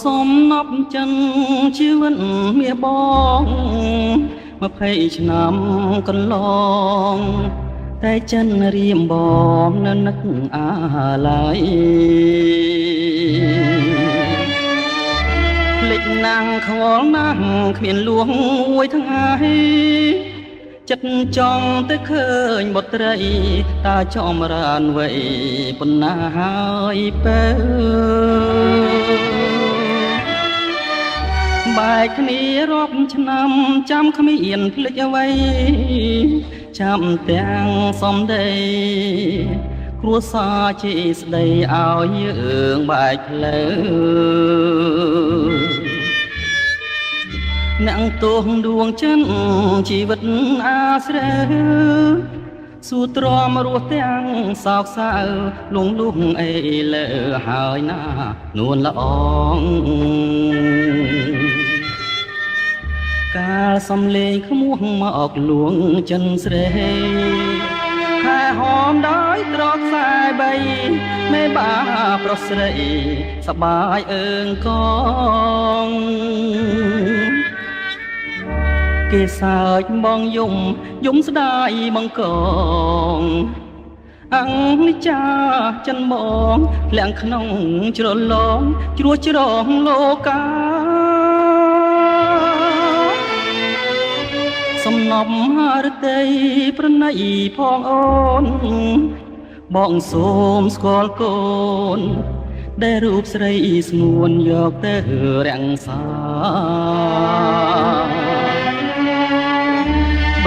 សុំនប់ចិនជីវិតមាសបង20ឆ្នាំកន្លងតែចិនរៀមបងនៅនឹកអាឡ័យភ្លេចណាំងខ្វល់ណាស់គ្មានលួងមួយថ្ងៃចិត្តចង់ទៅឃើញបុត្រីតាចំរានវ័យប៉ុណ្ណាហើយបើបែកគ្នារាប់ឆ្នាំចាំគ្មានភ្លេចអ្វីចាំទាំងសំដីគ្រួសារជាស្ដីឲ្យយើងបែកផ្លូវអ្នកទោះដួងចិនជីវិតអាស្រ័យសួរទ្រាំរស់ទាំងសោកសៅលងលុះអីលើហើយណានួនល្អងកាលសំលេងក្មួងមកលួងចិនស្រីខែហមដោយត្រកខ្សែបីមេបាប្រុសស្រីសបាយអើងកងគេសើចបងយំស្ដាយបងកងអង្គចាចិនបងលាក់ក្នុងជ្រលងជ្រោះច្រងលោកាសំណប់រតីប្រណីផងអូនបងសូមស្គាល់កូនដែលរូបស្រីស្ងួនយកទៅរាំងសា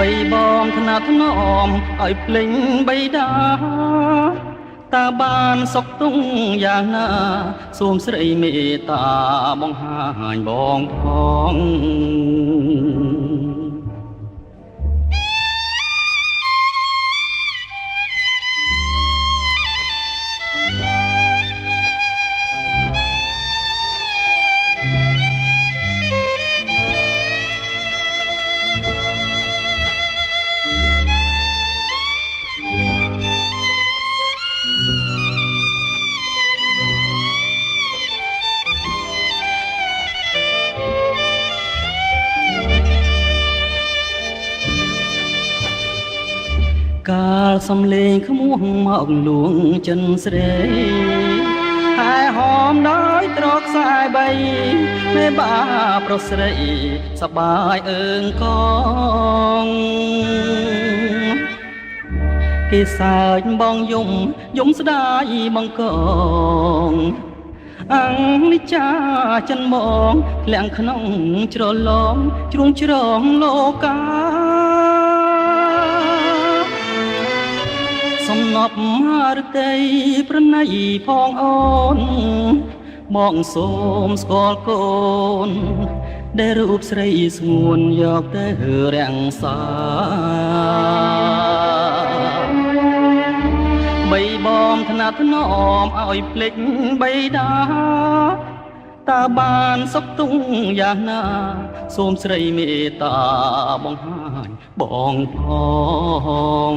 បីបងថ្នាក់ថ្នមឲ្យភ្លេងបីដាតើបានសុខទុំយ៉ាងណាសូមស្រីមេត្តាបង្ហាញបងផងកាលសំលេងក្មួងមកលួងចិនស្រីហើយហមដោយត្រកខ្សែបីមេបាប្រុសស្រីសបាយអើងកងគេសើចបងយំស្ដាយបងកងអង្គចាចិនមកលាក់ក្នុងជ្រលងជ្រុងជ្រងលោកាសំណប់រតីប្រណីផងអូនបងសូមស្គាល់កូនដែលរូបស្រីស្ងួនយកទៅរាំងសាបីបងថ្នាក់ថ្នមឲ្យភ្លេចបីដាតើបានសុខទុំយ៉ាងណាសូមស្រីមេត្តាបង្ហាញបងផង